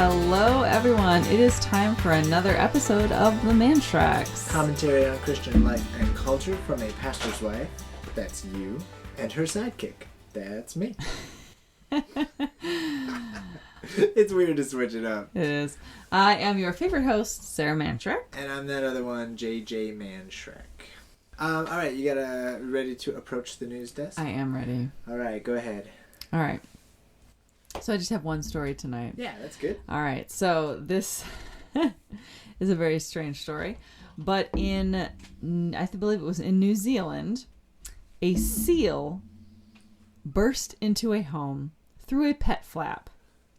Hello, everyone. It is time for another episode of The Man Tracks. Commentary on Christian life and culture from a pastor's wife, that's you, and her sidekick, that's me. It's weird to switch it up. It is. I am your favorite host, Sarah Mantrack. And I'm that other one, JJ Manshrek. Alright, you ready to approach the news desk? I am ready. Alright, go ahead. Alright. So I just have one story tonight. Yeah, that's good. Alright, so this is a very strange story. But I believe it was in New Zealand, a seal burst into a home through a pet flap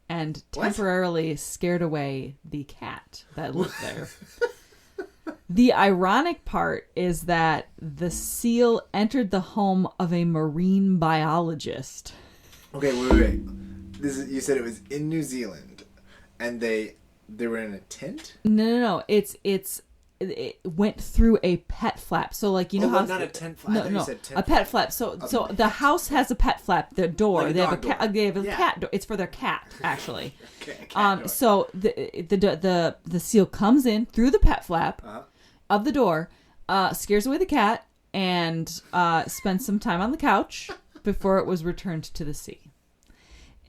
and temporarily scared away the cat that lived there. The ironic part is that the seal entered the home of a marine biologist. Okay, wait. You said it was in New Zealand, and they were in a tent? No. It went through a pet flap. So, like, you know how... not a tent flap. No, you said tent a pet flap. So the house has a pet flap. Their door. Like they have a cat door. It's for their cat, actually. Cat door. So the seal comes in through the pet flap of the door, scares away the cat, and spends some time on the couch before it was returned to the sea.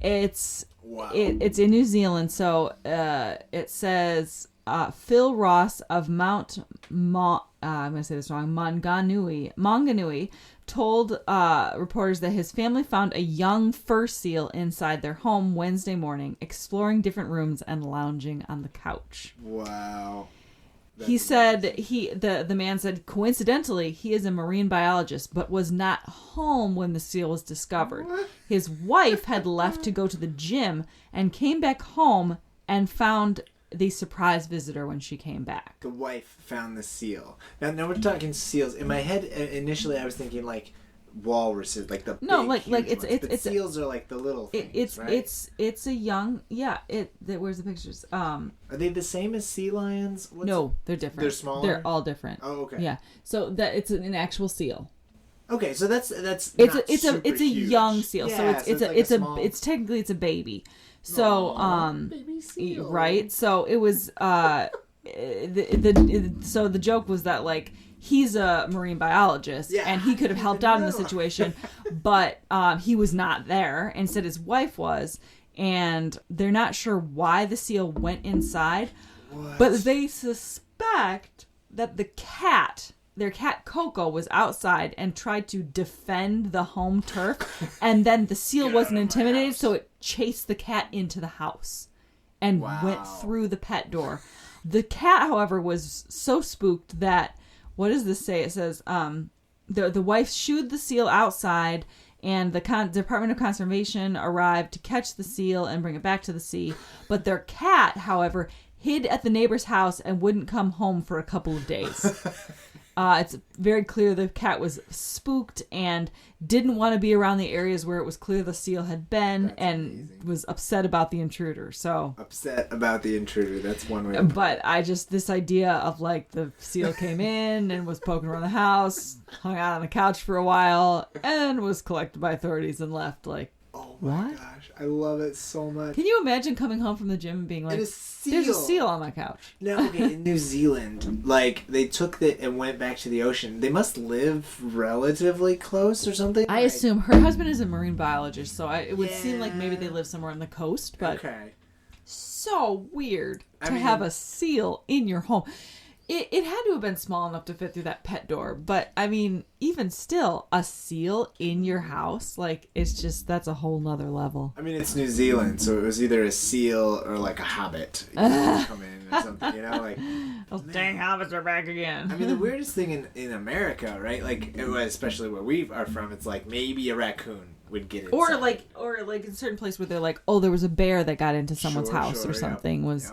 It's in New Zealand, so it says Phil Ross of I'm going to say this wrong, Maunganui told reporters that his family found a young fur seal inside their home Wednesday morning, exploring different rooms and lounging on the couch. Wow. He said the man said coincidentally he is a marine biologist but was not home when the seal was discovered. What? His wife had left to go to the gym and came back home and found the surprise visitor when she came back. The wife found the seal. Now we're talking seals. In my head initially I was thinking like walruses, like the it's seals are like the little things, right? It's a young where's the pictures? Are they the same as sea lions? No, they're different. They're smaller? They're all different. Oh, okay. Yeah. So that it's an actual seal. Okay, so that's it's a huge. young seal. Yeah, so it's technically it's a baby. So baby seal. Right? So it was so the joke was that like he's a marine biologist and he could have helped out in the situation, but he was not there. Instead, his wife was, and they're not sure why the seal went inside, but they suspect that their cat Coco was outside and tried to defend the home turf, and then the seal wasn't intimidated, so it chased the cat into the house and went through the pet door. The cat, however, was so spooked that, what does this say? It says the wife shooed the seal outside, and the Department of Conservation arrived to catch the seal and bring it back to the sea. But their cat, however, hid at the neighbor's house and wouldn't come home for a couple of days. It's very clear the cat was spooked and didn't want to be around the areas where it was clear the seal had been. That's amazing. Was upset about the intruder. So upset about the intruder. That's one way. But this idea of like the seal came in and was poking around the house, hung out on the couch for a while, and was collected by authorities and left. Like, oh my gosh, I love it so much. Can you imagine coming home from the gym and being like, there's a seal on my couch? No, okay, in New Zealand, like, they took it and went back to the ocean. They must live relatively close or something? I assume her husband is a marine biologist, so it would seem like maybe they live somewhere on the coast, but so weird to have a seal in your home. It had to have been small enough to fit through that pet door, but I mean, even still, a seal in your house, like, it's just, that's a whole nother level. I mean, it's New Zealand, so it was either a seal or like a hobbit come in or something, you know, like those dang hobbits are back again. I mean, the weirdest thing in America, right? Like, especially where we are from, it's like maybe a raccoon would get inside. Or like in certain place where they're like, oh, there was a bear that got into someone's house or something. Yep.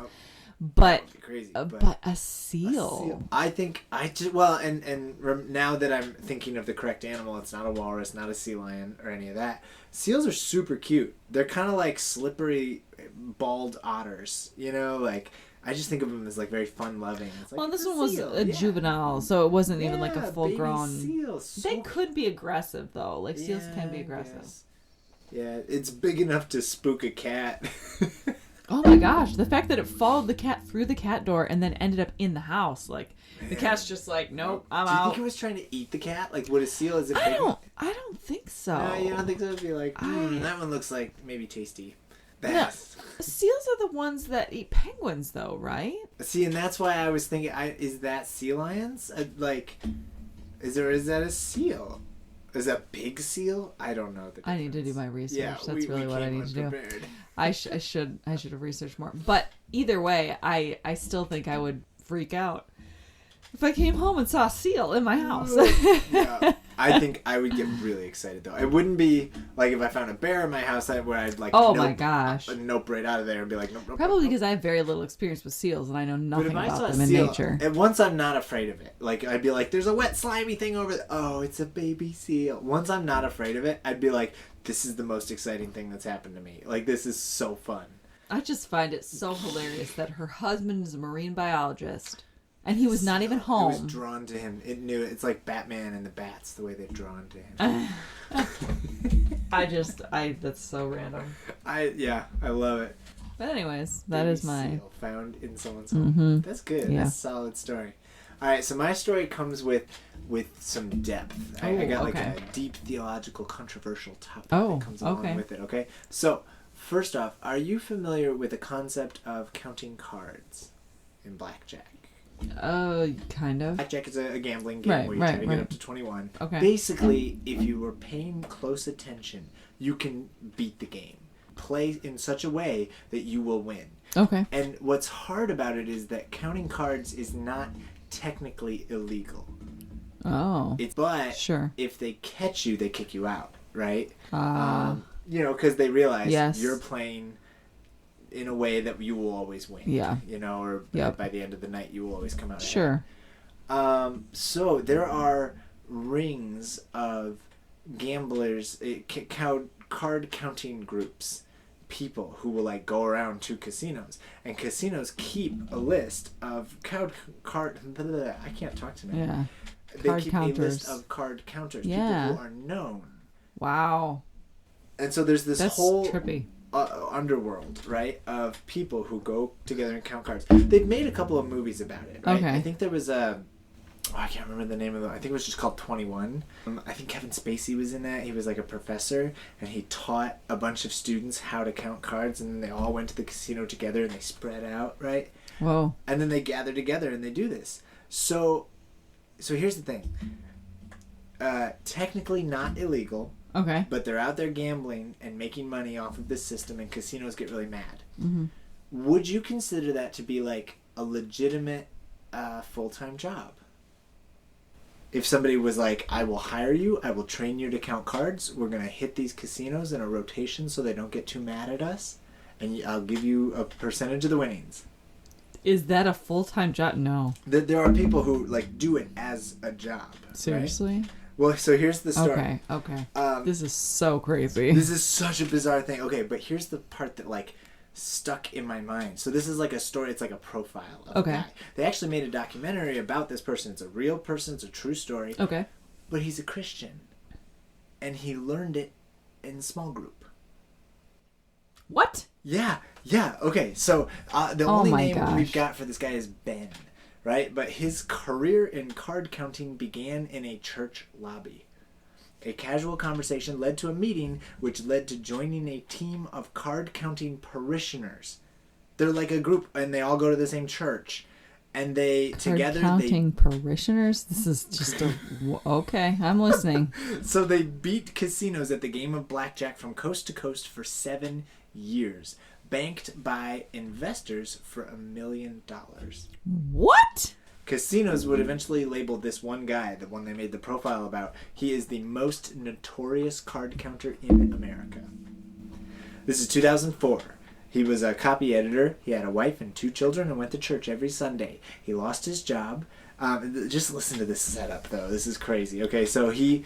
But crazy, but a seal. I think now that I'm thinking of the correct animal, it's not a walrus, not a sea lion, or any of that. Seals are super cute. They're kind of like slippery, bald otters. You know, like I just think of them as like very fun-loving. Like, well, this one was a juvenile, so it wasn't even like a full-grown. Seals. They could be aggressive though. Like seals can be aggressive. Yeah, it's big enough to spook a cat. Oh my gosh, the fact that it followed the cat through the cat door and then ended up in the house, like the cat's just like, nope, I'm out. Do you think it was trying to eat the cat? Like, would a seal is it? I don't think so. No, you don't think so? It'd be like, that one looks like maybe tasty. No, seals are the ones that eat penguins, though, right? See, and that's why I was thinking, is that sea lions? Like, is that a seal? Is that big seal? I don't know. I need to do my research. Yeah, that's really what I need to do. Prepared. I should have researched more. But either way, I still think I would freak out if I came home and saw a seal in my house. Yeah. I think I would get really excited though. It wouldn't be like if I found a bear in my house where I'd like my gosh, nope right out of there and be like nope. Probably because I have very little experience with seals and I know nothing about them in nature. And once I'm not afraid of it, like I'd be like, there's a wet slimy thing over there. Oh, it's a baby seal. Once I'm not afraid of it, I'd be like, this is the most exciting thing that's happened to me. Like this is so fun. I just find it so hilarious that her husband is a marine biologist. And he was not even home. It was drawn to him. It knew it. It's like Batman and the bats, the way they're drawn to him. That's so random. I love it. But anyways, that is my seal found in someone's home. That's good. Yeah. That's a solid story. All right, so my story comes with some depth. I got like a deep theological, controversial topic that comes along with it. Okay, so first off, are you familiar with the concept of counting cards in Blackjack? Kind of. Blackjack is a gambling game where you try to get up to 21. Okay. Basically, if you were paying close attention, you can beat the game. Play in such a way that you will win. Okay. And what's hard about it is that counting cards is not technically illegal. Oh. But sure. If they catch you, they kick you out, right? Because they realize you're playing in a way that you will always win. Yeah. Or by the end of the night, you will always come out ahead. Sure. So there are rings of gamblers, card counting groups, people who will like go around to casinos, and casinos keep a list of card. I can't talk tonight. Yeah. They card keep counters. a list of card counters, people who are known. Wow. And so there's this That's whole trippy. Underworld, right, of people who go together and count cards. They've made a couple of movies about it, right? Okay. I think there was I can't remember the name of it. I think it was just called 21. I think Kevin Spacey was in that. He was like a professor, and he taught a bunch of students how to count cards, and then they all went to the casino together, and they spread out, right? Whoa. And then they gather together, and they do this. So here's the thing. Technically not illegal. Okay. But they're out there gambling and making money off of this system, and casinos get really mad. Mm-hmm. Would you consider that to be like a legitimate full-time job? If somebody was like, I will hire you, I will train you to count cards, we're going to hit these casinos in a rotation so they don't get too mad at us, and I'll give you a percentage of the winnings. Is that a full-time job? No. There are people who like do it as a job. Seriously? Right? Well, so here's the story. Okay. This is so crazy. This is such a bizarre thing. Okay, but here's the part that like stuck in my mind. So this is like a story. It's like a profile of a guy. They actually made a documentary about this person. It's a real person. It's a true story. Okay. But he's a Christian, and he learned it in small group. What? Yeah. Okay, so the only name we've got for this guy is Ben. Right? But his career in card counting began in a church lobby. A casual conversation led to a meeting, which led to joining a team of card counting parishioners. They're like a group, and they all go to the same church. And they counting parishioners? This is just okay, I'm listening. So they beat casinos at the game of blackjack from coast to coast for 7 years. Banked by investors for $1 million. What? Casinos would eventually label this one guy, the one they made the profile about, he is the most notorious card counter in America. This is 2004. He was a copy editor. He had a wife and 2 children and went to church every Sunday. He lost his job. Just listen to this setup, though. This is crazy. Okay, so he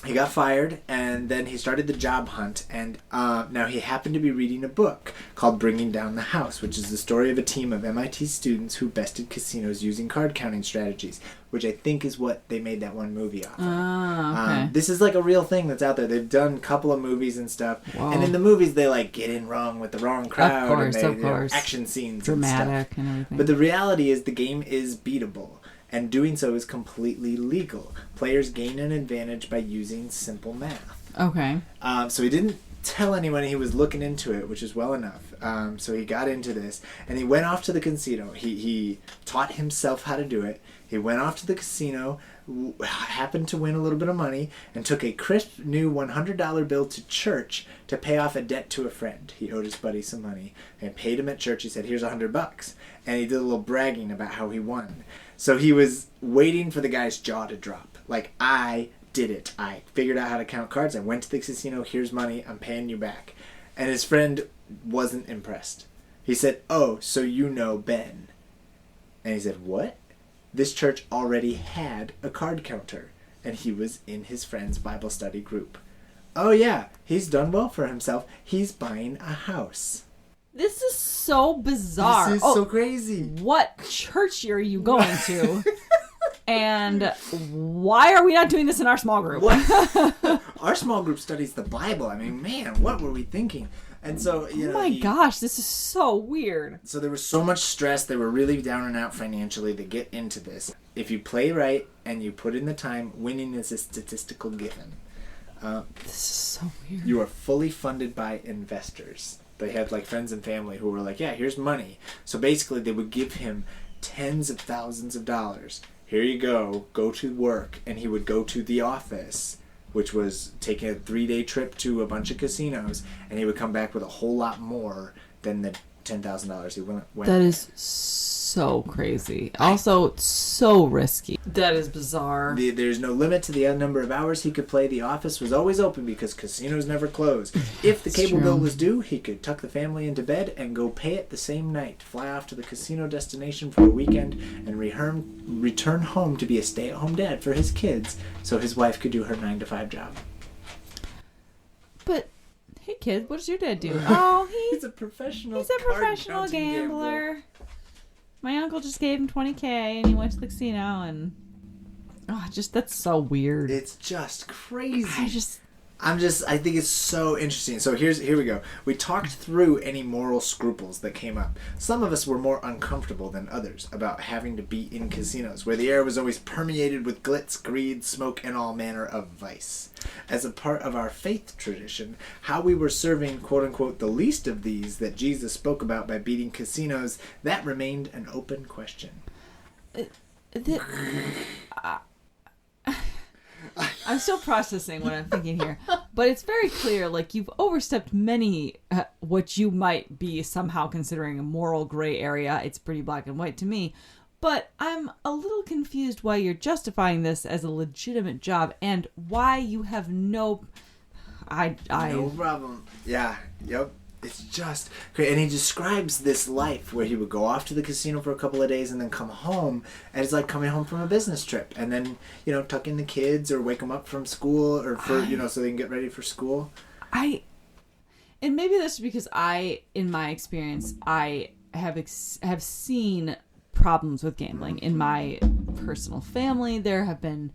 He got fired, and then he started the job hunt, and now he happened to be reading a book called Bringing Down the House, which is the story of a team of MIT students who bested casinos using card counting strategies, which I think is what they made that one movie off of. Okay. This is like a real thing that's out there. They've done a couple of movies and stuff, Whoa. and in the movies they like get in wrong with the wrong crowd, of course, and they, of course. action scenes Dramatic and everything. But the reality is the game is beatable. And doing so is completely legal. Players gain an advantage by using simple math. Okay. So he didn't tell anyone he was looking into it, which is well enough. So he got into this, and he went off to the casino. He taught himself how to do it. He went off to the casino, happened to win a little bit of money, and took a crisp new $100 bill to church to pay off a debt to a friend. He owed his buddy some money, and paid him at church. He said, "Here's $100." And he did a little bragging about how he won. So he was waiting for the guy's jaw to drop. Like, I did it. I figured out how to count cards. I went to the casino. Here's money. I'm paying you back. And his friend wasn't impressed. He said, "Oh, so you know Ben." And he said, "What?" This church already had a card counter, and he was in his friend's Bible study group. "Oh, yeah. He's done well for himself. He's buying a house." This is so bizarre. This is so crazy. What church are you going to? And why are we not doing this in our small group? What? Our small group studies the Bible. I mean, man, what were we thinking? And so, you know, oh my gosh, this is so weird. So there was so much stress. They were really down and out financially to get into this. If you play right and you put in the time, winning is a statistical given. This is so weird. You are fully funded by investors. They had like friends and family who were like, "Yeah, here's money." So basically they would give him tens of thousands of dollars. "Here you go to work." And he would go to the office, which was taking a 3-day trip to a bunch of casinos, and he would come back with a whole lot more than the $10,000 he went. That is so crazy. Also, so risky. That is bizarre. There's no limit to the number of hours he could play. The office was always open because casinos never close. If the cable bill was due, he could tuck the family into bed and go pay it the same night, fly off to the casino destination for a weekend, and return home to be a stay-at-home dad for his kids so his wife could do her 9-to-5 job. But, hey kid, what does your dad do? Oh, he's a professional gambler. My uncle just gave him $20,000 and he went to the casino and... Oh, that's so weird. It's just crazy. I think it's so interesting. So here we go. We talked through any moral scruples that came up. Some of us were more uncomfortable than others about having to be in casinos, where the air was always permeated with glitz, greed, smoke, and all manner of vice. As a part of our faith tradition, how we were serving, quote-unquote, the least of these that Jesus spoke about by beating casinos, that remained an open question. I'm still processing what I'm thinking here, but it's very clear, like, you've overstepped many, what you might be somehow considering a moral gray area. It's pretty black and white to me, but I'm a little confused why you're justifying this as a legitimate job and why you have no problem. Yeah, yep. It's just great. And he describes this life where he would go off to the casino for a couple of days and then come home. And it's like coming home from a business trip. And then, tuck in the kids or wake them up from school or so they can get ready for school. And maybe that's because in my experience, I have seen problems with gambling in my personal family. There have been,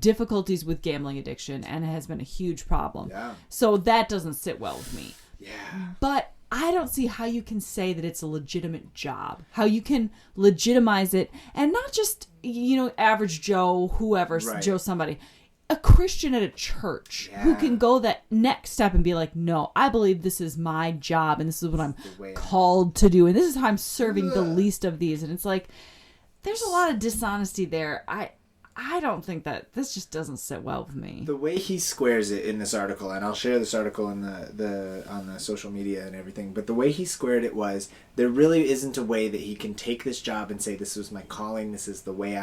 difficulties with gambling addiction, and it has been a huge problem. Yeah. So that doesn't sit well with me. Yeah. But I don't see how you can say that it's a legitimate job. How you can legitimize it, and not just, average Joe, whoever, right. Joe somebody. A Christian at a church who can go that next step and be like, no, I believe this is my job and this is what I'm called to do. And this is how I'm serving the least of these. And it's like, there's a lot of dishonesty there. I don't think that this just doesn't sit well with me. The way he squares it in this article, and I'll share this article in on the social media and everything, but the way he squared it was, there really isn't a way that he can take this job and say, this was my calling, this is the way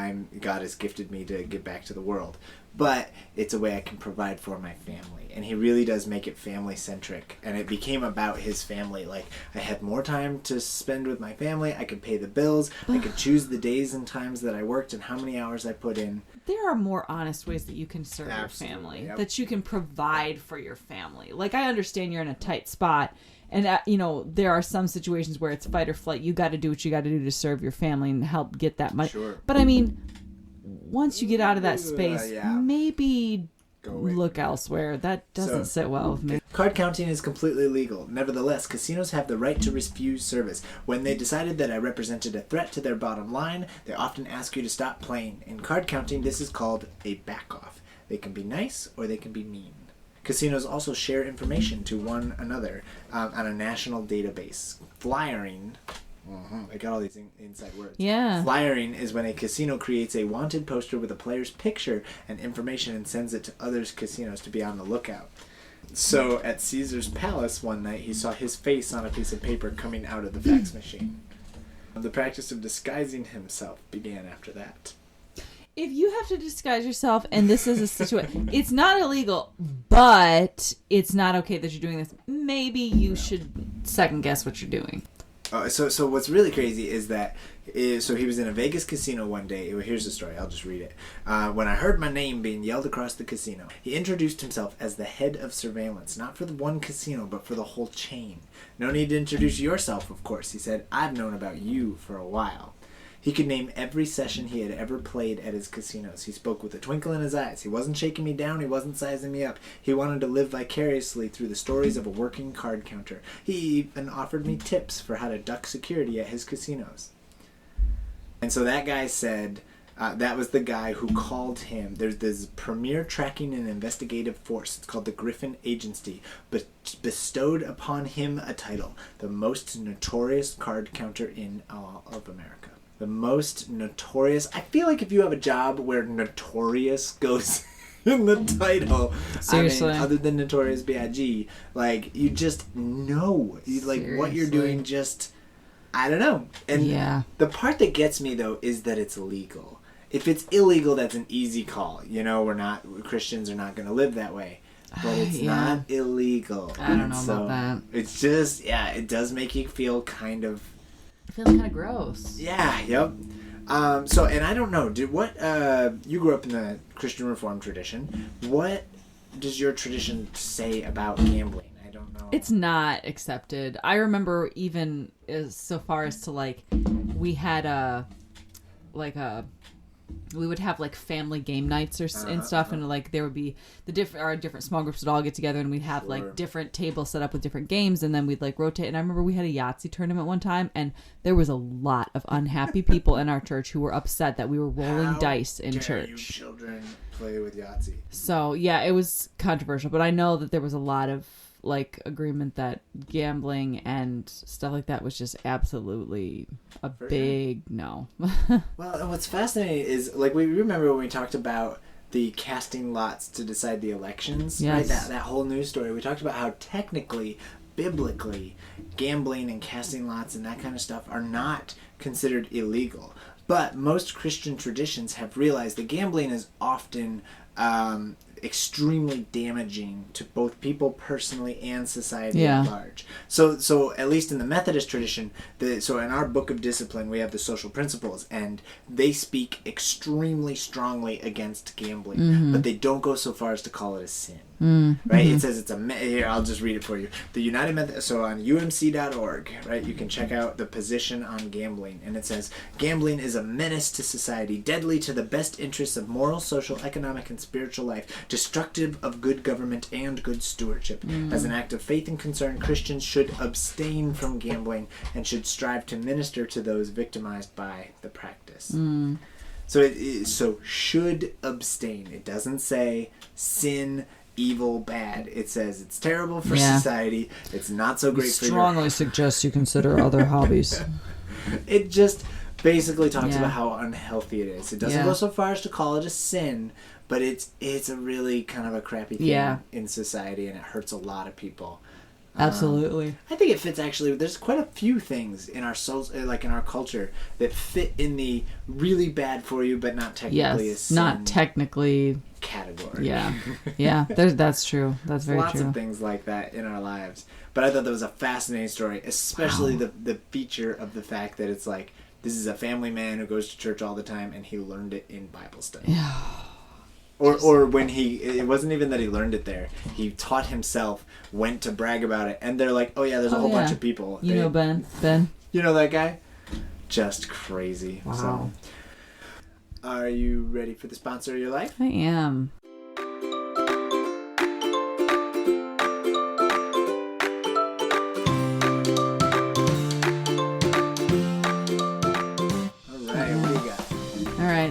God has gifted me to give back to the world. but it's a way I can provide for my family. And he really does make it family centric, and it became about his family. Like, I had more time to spend with my family, I could pay the bills, I could choose the days and times that I worked and how many hours I put in. There are more honest ways that you can serve your family, that you can provide for your family. Like, I understand you're in a tight spot, and there are some situations where it's fight or flight. You got to do what you got to do to serve your family and help get that money. Sure. But I mean, once you get out of that space, maybe look elsewhere. That doesn't sit well with me. Card counting is completely legal. Nevertheless, casinos have the right to refuse service. When they decided that I represented a threat to their bottom line, they often ask you to stop playing. In card counting, this is called a back-off. They can be nice or they can be mean. Casinos also share information to one another on a national database. Flyering... I got all these inside words. Yeah. Flyering is when a casino creates a wanted poster with a player's picture and information and sends it to other casinos to be on the lookout. So at Caesar's Palace one night, he saw his face on a piece of paper coming out of the fax machine. The practice of disguising himself began after that. If you have to disguise yourself, and this is a situation, it's not illegal, but it's not okay that you're doing this. Maybe you should second guess what you're doing. So what's really crazy is that so he was in a Vegas casino one day. Here's the story. I'll just read it. When I heard my name being yelled across the casino, he introduced himself as the head of surveillance, not for the one casino, but for the whole chain. No need to introduce yourself, of course, he said. I've known about you for a while. He could name every session he had ever played at his casinos. He spoke with a twinkle in his eyes. He wasn't shaking me down. He wasn't sizing me up. He wanted to live vicariously through the stories of a working card counter. He even offered me tips for how to duck security at his casinos. And so that guy said, that was the guy who called him. There's this premier tracking and investigative force. It's called the Griffin Agency, but bestowed upon him a title, the most notorious card counter in all of America. The most notorious. I feel like if you have a job where notorious goes in the title, seriously, I mean, other than Notorious B.I.G., like, you just know, like, what you're doing. Just, I don't know. And the part that gets me though is that it's legal. If it's illegal, that's an easy call. Christians are not going to live that way. But it's not illegal. I don't know about that. It's just, it does make you feel kind of. Feeling kind of gross. Yeah, yep. And I don't know, you grew up in the Christian Reformed tradition. What does your tradition say about gambling? I don't know. It's not accepted. I remember even as so far as to, like, we had we would have like family game nights and stuff, and like there would be our different small groups would all get together, and we'd have like different tables set up with different games, and then we'd like rotate. And I remember we had a Yahtzee tournament one time, and there was a lot of unhappy people in our church who were upset that we were rolling dice in church. You children play with Yahtzee. So yeah, it was controversial, but I know that there was a lot of like agreement that gambling and stuff like that was just absolutely a big no. Well, and what's fascinating is, like, we remember when we talked about the casting lots to decide the elections, right? That whole news story. We talked about how technically, biblically, gambling and casting lots and that kind of stuff are not considered illegal. But most Christian traditions have realized that gambling is often extremely damaging to both people personally and society at large. So at least in the Methodist tradition, so in our book of discipline, we have the social principles, and they speak extremely strongly against gambling, but they don't go so far as to call it a sin. Right? It says here, I'll just read it for you. The United Methodist, so on umc.org, right, you can check out the position on gambling, and it says, gambling is a menace to society, deadly to the best interests of moral, social, economic, and spiritual life, destructive of good government and good stewardship. As an act of faith and concern, Christians should abstain from gambling and should strive to minister to those victimized by the practice. So should abstain. It doesn't say sin, evil, bad. It says it's terrible for society. It's not so great for you. Strongly suggest you consider other hobbies. It just basically talks about how unhealthy it is. It doesn't go so far as to call it a sin, but it's a really kind of a crappy thing in society, and it hurts a lot of people. Absolutely. I think it fits actually. There's quite a few things in our like in our culture that fit in the really bad for you, but not technically a sin not technically category. Yeah. That's true. That's very Lots true. of things like that in our lives. But I thought that was a fascinating story, especially the feature of the fact that it's like this is a family man who goes to church all the time, and he learned it in Bible study. Yeah. Or when it wasn't even that he learned it there. He taught himself, went to brag about it, and they're like, oh yeah, there's a whole bunch of people. You know Ben? You know that guy? Just crazy. Wow. So, are you ready for the sponsor of your life? I am.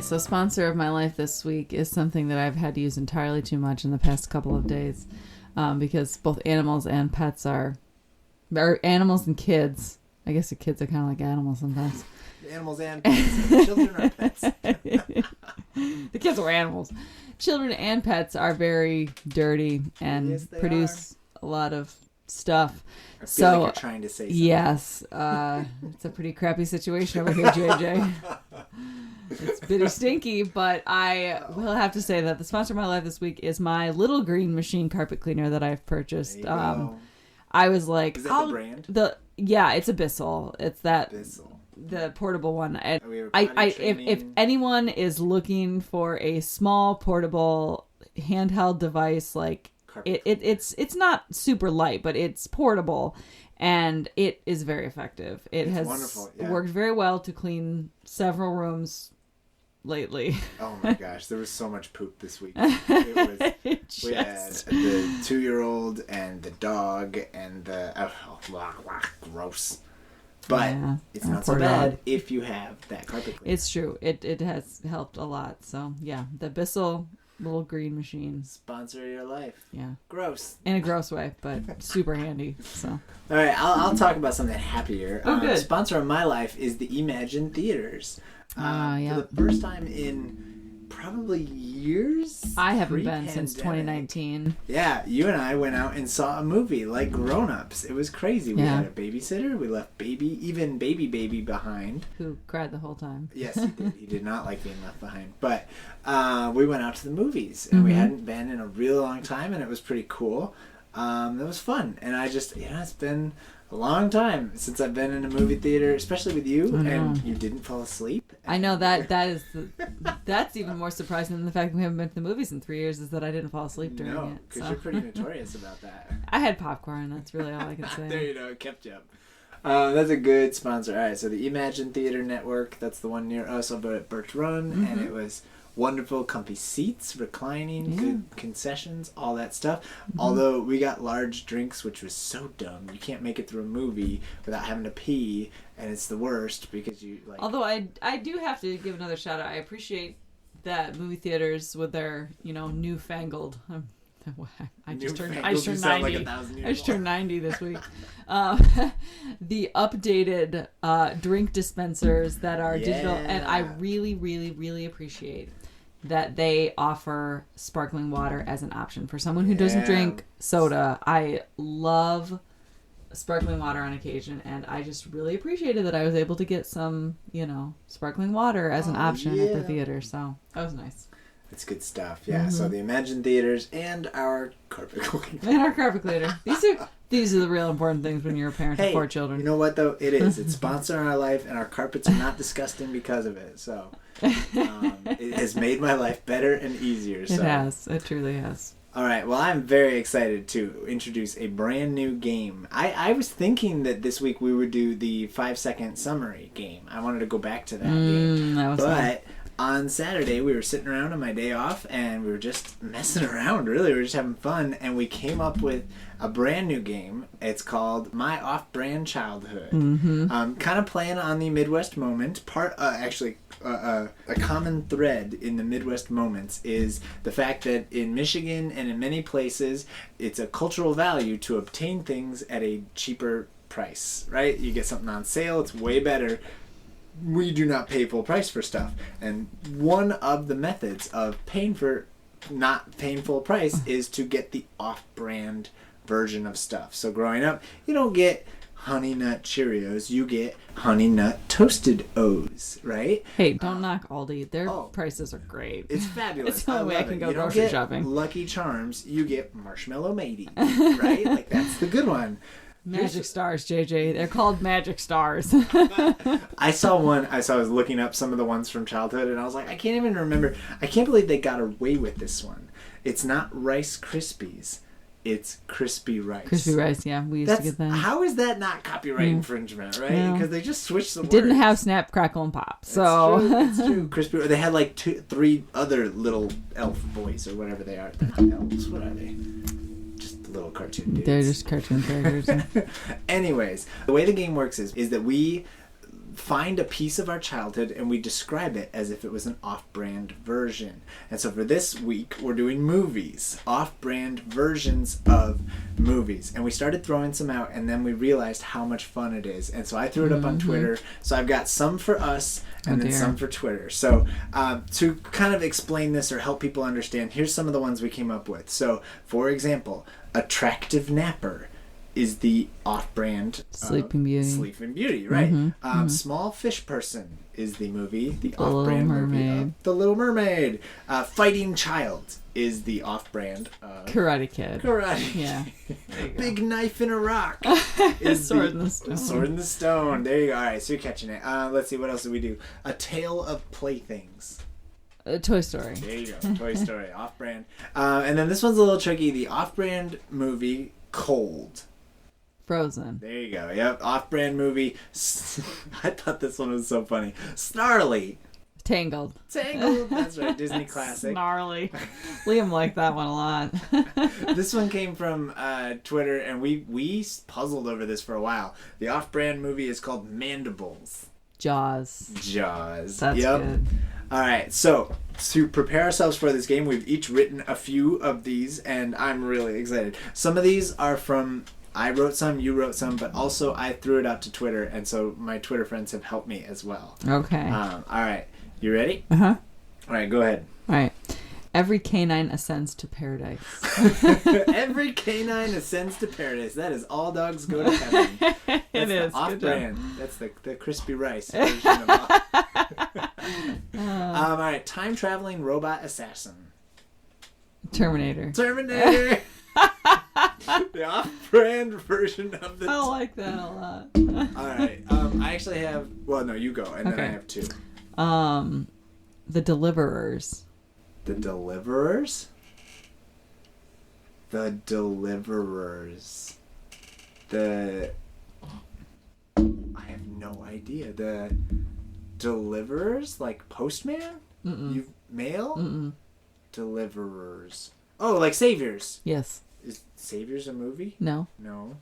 So sponsor of my life this week is something that I've had to use entirely too much in the past couple of days, because both animals and pets or animals and kids. I guess the kids are kind of like animals sometimes. Animals and pets. Children are pets. The kids are animals. Children and pets are very dirty and produce a lot of stuff. I feel like you're trying to say something. Yes. It's a pretty crappy situation over here, JJ. It's bitty stinky, but I will have to say that the sponsor of my life this week is my little green machine carpet cleaner that I've purchased. I was like, is that the brand? It's a Bissell. It's that Bissell. The portable one. And if anyone is looking for a small portable handheld device, like it's not super light, but it's portable. And it is very effective. It's has worked very well to clean several rooms lately. Oh my gosh, there was so much poop this week. We had the 2-year-old and the dog and the gross. But it's not so bad if you have that carpet cleaner. It's true. It has helped a lot. So yeah, the Bissell little green machine. Sponsor your life. Yeah. Gross. In a gross way, but super handy. So. All right, I'll talk about something happier. Oh, good. Sponsor of my life is the Imagine Theaters. For the first time in probably years. I haven't been since 2019. Yeah, you and I went out and saw a movie like grown-ups. It was crazy. We had a babysitter. We left baby behind. Who cried the whole time. Yes, he did. He did not like being left behind. But we went out to the movies, and we hadn't been in a really long time, and it was pretty cool. It was fun, and I just, it's been a long time since I've been in a movie theater, especially with you, and you didn't fall asleep. I know that's even more surprising than the fact that we haven't been to the movies in 3 years, is that I didn't fall asleep during it. No, because you're pretty notorious about that. I had popcorn. That's really all I can say. There you go. It kept you up. That's a good sponsor. All right, so the Imagine Theater Network, that's the one near us over at Birch Run, and it was wonderful, comfy seats, reclining, good concessions, all that stuff. Although we got large drinks, which was so dumb. You can't make it through a movie without having to pee, and it's the worst because you like. Although I do have to give another shout out. I appreciate that movie theaters with their newfangled. I just turned 90. I just turned 90 this week. The updated drink dispensers that are digital, and I really, really, really appreciate that they offer sparkling water as an option for someone who doesn't drink soda. I love sparkling water on occasion, and I just really appreciated that I was able to get some, sparkling water as an option at the theater. So that was nice. It's good stuff, yeah. So the Imagine Theaters and our carpet cleaner. And our carpet cleaner. These are the real important things when you're a parent of 4 children. You know what, though? It is. It's sponsoring our life, and our carpets are not disgusting because of it. So it has made my life better and easier. So. It has. It truly has. All right. Well, I'm very excited to introduce a brand new game. I was thinking that this week we would do the 5-second summary game. I wanted to go back to that game. That was fun. On Saturday, we were sitting around on my day off, and we were just messing around, really. We were just having fun, and we came up with a brand new game. It's called My Off-Brand Childhood. Kind of playing on the Midwest moment. A common thread in the Midwest moments is the fact that in Michigan and in many places, it's a cultural value to obtain things at a cheaper price, right? You get something on sale, it's way better. We do not pay full price for stuff. And one of the methods of not paying full price is to get the off-brand version of stuff. So growing up, you don't get Honey Nut Cheerios, you get Honey Nut Toasted O's, right? Hey, don't knock Aldi. Their prices are great. It's fabulous. It's the only way I can go you grocery don't get shopping. Lucky Charms, you get Marshmallow Matey, right? Like, that's the good one. Magic Stars, JJ. They're called Magic Stars. I saw one. I was looking up some of the ones from childhood, and I was like, I can't even remember. I can't believe they got away with this one. It's not Rice Krispies. It's Crispy Rice. Crispy Rice, yeah. We used to get that. How is that not copyright infringement, right? Because they just switched the words. Didn't have Snap, Crackle, and Pop. So It's true. Crispy. They had like 3 other little elf boys or whatever they are. They're not elves. What are they? Just little cartoon dudes. They're just cartoon characters. Anyways, the way the game works is that we find a piece of our childhood and we describe it as if it was an off-brand version. And so for this week, we're doing movies, off-brand versions of movies. And we started throwing some out, and then we realized how much fun it is. And so I threw it up on Twitter. So I've got some for us and then some for Twitter. So to kind of explain this or help people understand, here's some of the ones we came up with. So, for example, Attractive Napper is the off-brand Sleeping Beauty. Sleeping Beauty, right? Small Fish Person is the movie, the off-brand movie of The Little Mermaid. Fighting Child is the off-brand of Karate Kid. Karate. Yeah. Big Knife in a Rock is Sword in the Stone. Sword in the Stone. There you go. All right, so you're catching it. Let's see, what else did we do? A Tale of Playthings. Toy Story. There you go. Toy Story, off-brand. And then this one's a little tricky. The off-brand movie Cold. Frozen. There you go. Yep. Off-brand movie. I thought this one was so funny. Snarly. Tangled. That's right. Disney classic. Snarly. Liam liked that one a lot. This one came from Twitter, and we puzzled over this for a while. The off-brand movie is called Mandibles. Jaws. That's good. All right. So to prepare ourselves for this game, we've each written a few of these, and I'm really excited. Some of these are from... I wrote some, you wrote some, but also I threw it out to Twitter, and so my Twitter friends have helped me as well. Okay. All right. You ready? Uh-huh. All right, go ahead. All right. Every canine ascends to paradise. Every canine ascends to paradise. That is all dogs go to heaven. That's It is. off-brand. That's the Crispy Rice version of off. All right. Time-traveling robot assassin. Terminator. The off-brand version of the... I like that a lot. All right. I actually have... Well, no, you go, and then I have 2. The Deliverers. The Deliverers? The Deliverers. I have no idea. The Deliverers? Like Postman? Mm-mm. Mail? Mm-mm. Deliverers. Oh, like Saviors. Yes. Is Saviors a movie? No. No.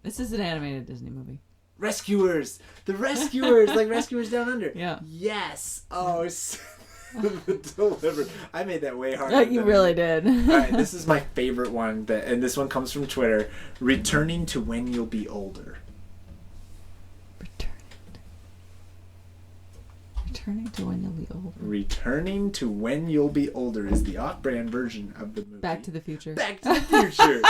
This is an animated Disney movie. Rescuers. The Rescuers. Like Rescuers Down Under. Yeah. Yes. Oh, the Deliver. I made that way harder. You really did. All right, this is my favorite one, and this one comes from Twitter. Returning to When You'll Be Older. Returning to When You'll Be Older. Returning to When You'll Be Older is the off-brand version of the movie. Back to the Future. Back to the Future.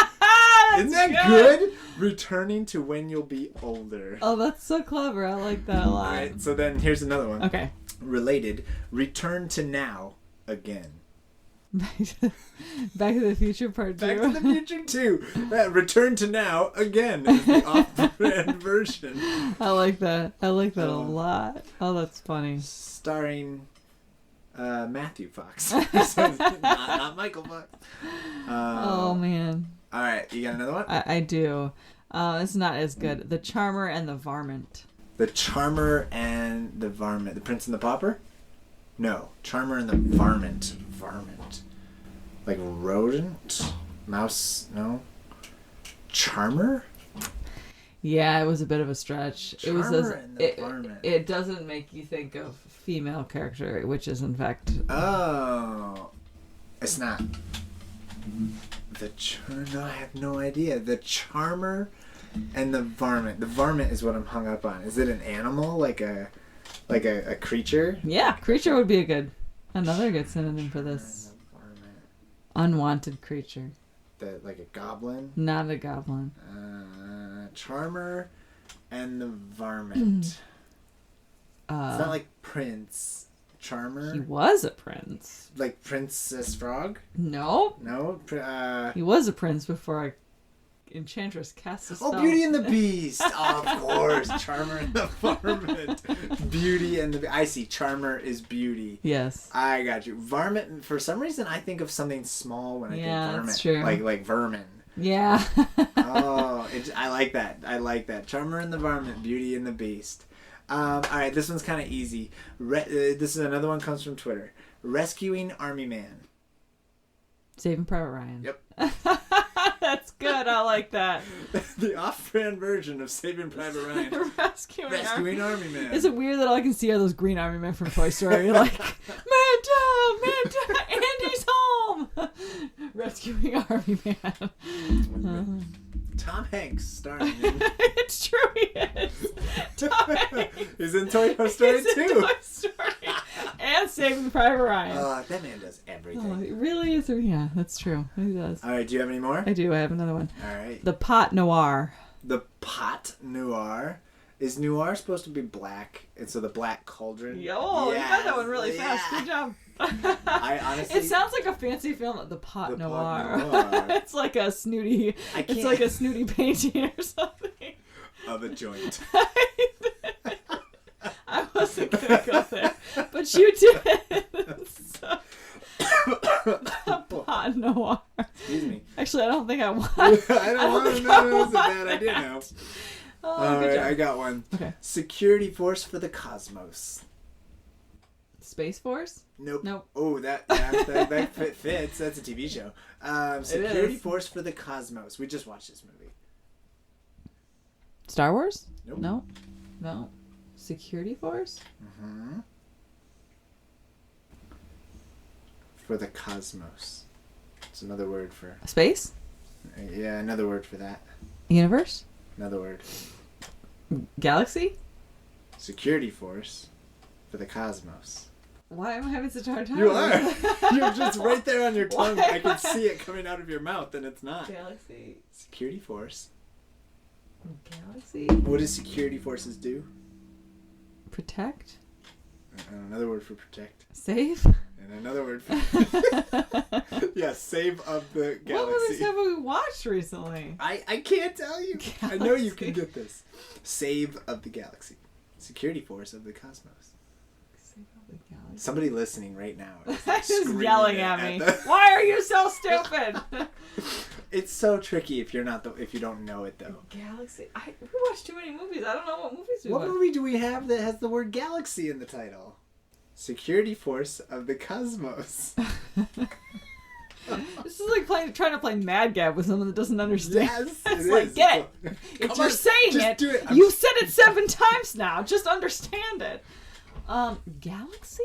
Isn't that good? Returning to When You'll Be Older. Oh, that's so clever. I like that a lot. All right, so then here's another one. Okay. Related. Return to Now Again. Back to the Future Part 2. Back to the Future 2. Return to Now Again is the off-brand version. I like that. I like that a lot. Oh, that's funny. Starring Matthew Fox. not Michael Fox. Oh, man. All right, you got another one? I do. It's not as good. The Charmer and the Varmint. The Charmer and the Varmint. The Prince and the Pauper? No. Charmer and the Varmint. Like rodent? Mouse? No. Charmer? Yeah, it was a bit of a stretch. Charmer and the Varmint. It doesn't make you think of female character, which is in fact... Oh. It's not. No, I have no idea. The Charmer and the Varmint. The Varmint is what I'm hung up on. Is it an animal? Like a creature? Yeah, creature would be another good synonym for this. Unwanted creature. like a goblin. Not a goblin. Charmer and the Varmint. It's not like Prince. Charmer. He was a prince. Like Princess Frog? No. No? He was a prince before Enchantress cast a spell. Oh, Beauty and the Beast! Oh, of course. Charmer and the Varmint. Beauty and the... I see. Charmer is beauty. Yes. I got you. Varmint, for some reason, I think of something small when I think varmint. That's true. Like vermin. Yeah. I like that. I like that. Charmer and the Varmint. Beauty and the Beast. All right, this one's kind of easy. This is another one comes from Twitter. Rescuing Army Man. Saving Private Ryan. Yep. That's good. I like that. The off-brand version of Saving Private Ryan. Rescuing Army Man. Is it weird that all I can see are those green army men from Toy Story? You're like, Manta, Andy's home. Rescuing Army Man. Tom Hanks starring in... It's true, he is. Tom Hanks. He's in Toy Story He's 2. In Toy Story. And Saving Private Ryan. That man does everything. Oh, it really is. Yeah, that's true. He does. All right, do you have any more? I do. I have another one. All right. The Pot Noir. The Pot Noir. Is noir supposed to be black? And so the Black Cauldron? Yo, yes. You got that one really fast. Good job. I honestly... It sounds like a fancy film. The Pot Noir. It's like a snooty... It's like a snooty painting or something. Of a joint. I wasn't going to go there. But you did. So... Pot Noir. Excuse me. Actually, I don't think I want. I don't want to know. It was a bad idea now. All right, I got one. Okay. Security Force for the Cosmos. Space Force? Nope. Oh, that fits. That's a TV show. Security Force for the Cosmos. We just watched this movie. Star Wars? Nope. No. Security Force? Mm-hmm. For the Cosmos. It's another word for... Space? Yeah, another word for that. Universe? Another word. Galaxy? Security Force for the Cosmos. Why am I having such a hard time? You are. You're just right there on your tongue. I can see it coming out of your mouth, and it's not. Galaxy. Security Force. Galaxy? What do security forces do? Protect? Another word for protect. Save? And another word for... Yeah, save of the galaxy. What movies have we watched recently? I can't tell you. Galaxy. I know you can get this. Save of the galaxy. Security Force of the Cosmos. Save of the galaxy. Somebody listening right now is just yelling at me. Why are you so stupid? It's so tricky if you don't know it though. Galaxy. We watched too many movies. I don't know what movies we watched. What movie do we have that has the word galaxy in the title? Security Force of the Cosmos. This is like trying to play Mad Gab with someone that doesn't understand. Yes, it's like, is. Get it. If you're saying it, you said it 7 times now. Just understand it. Galaxy?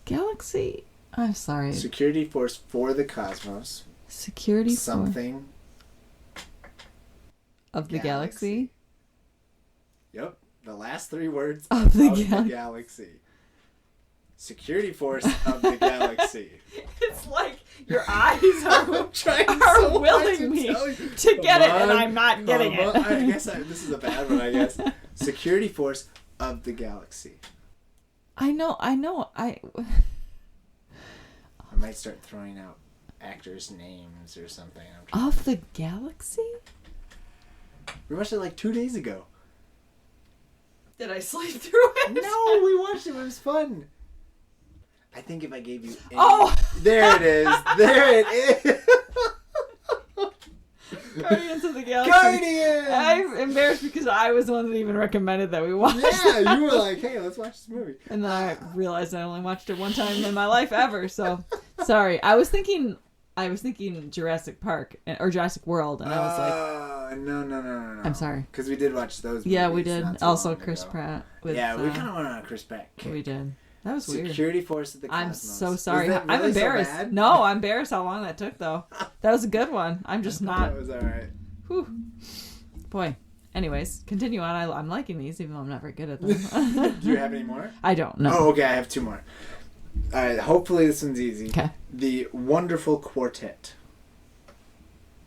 Galaxy? I'm sorry. Security Force for the Cosmos. Security something of the galaxy. Yep. The last 3 words of the galaxy. Security Force of the Galaxy. It's like your eyes are willing me to get it, and I'm not getting it. I guess this is a bad one, I guess. Security Force of the Galaxy. I know. I might start throwing out actors' names or something. Of the Galaxy? We watched it like 2 days ago. Did I sleep through it? No, we watched it. It was fun. I think if I gave you There it is. There it is. Guardians of the Galaxy. Guardians! I'm embarrassed because I was the one that even recommended that we watch Yeah, you were like, hey, let's watch this movie. And then I realized I only watched it one time in my life ever, so sorry. I was thinking Jurassic Park or Jurassic World, and I was like... No. I'm sorry. Because we did watch those movies. Yeah, we did. Also Chris Pratt. We kind of went on a Chris Pratt kick. We did. That was weird. Security Force of the Cosmos. I'm so sorry. Was that really I'm embarrassed. So bad? No, I'm embarrassed how long that took, though. That was a good one. I'm just not... That was all right. Whew. Boy. Anyways, continue on. I'm liking these, even though I'm not very good at them. Do you have any more? I don't know. Oh, okay. I have 2 more. All right. Hopefully this one's easy. Okay. The Wonderful Quartet.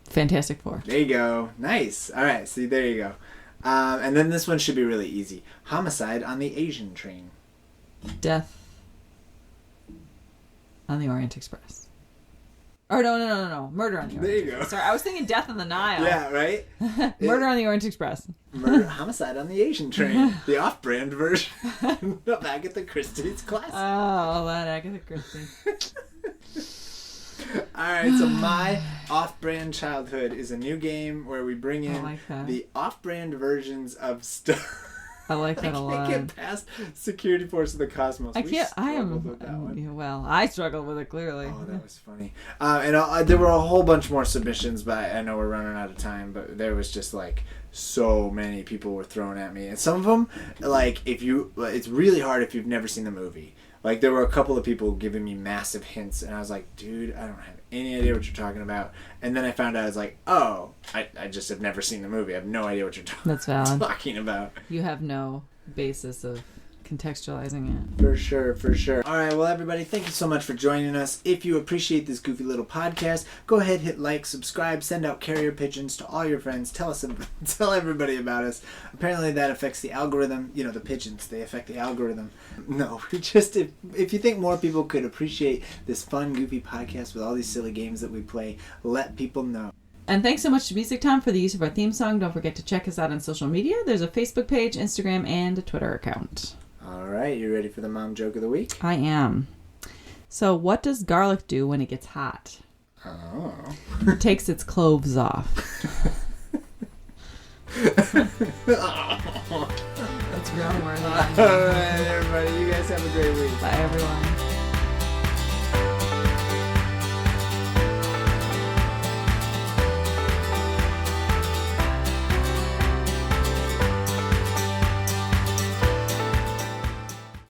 Fantastic Four. There you go. Nice. All right. See, there you go. And then this one should be really easy. Homicide on the Asian Train. Death on the Orient Express. Or no. Murder on the Orient Express. There you go. Sorry, I was thinking Death on the Nile. Yeah, right? Murder on the Orient Express. Homicide on the Asian Train. The off-brand version of Agatha Christie's classic. Oh, that Agatha Christie. Alright, so my off-brand childhood is a new game where we bring in the off-brand versions of stuff. I like that a lot. I can't get past Security Force of the Cosmos. I struggled with it, clearly. Oh, that was funny. And there were a whole bunch more submissions, but I know we're running out of time, but there was just like so many people were throwing at me. And some of them, like, it's really hard if you've never seen the movie. Like, there were a couple of people giving me massive hints, and I was like, dude, I don't have any idea what you're talking about. And then I found out, I was like, oh, I just have never seen the movie. I have no idea what you're talking about. You have no basis of contextualizing it. For sure. All right, well, everybody, thank you so much for joining us. If you appreciate this goofy little podcast, go ahead, hit like, subscribe, send out carrier pigeons to all your friends. Tell everybody about us. Apparently that affects the algorithm. You know, the pigeons, they affect the algorithm. No, just if you think more people could appreciate this fun, goofy podcast with all these silly games that we play, let people know. And thanks so much to Music Time for the use of our theme song. Don't forget to check us out on social media. There's a Facebook page, Instagram, and a Twitter account. All right, you ready for the mom joke of the week? I am. So, what does garlic do when it gets hot? Oh. It takes its cloves off. That's ground worthy. All right, everybody. You guys have a great week. Bye, everyone.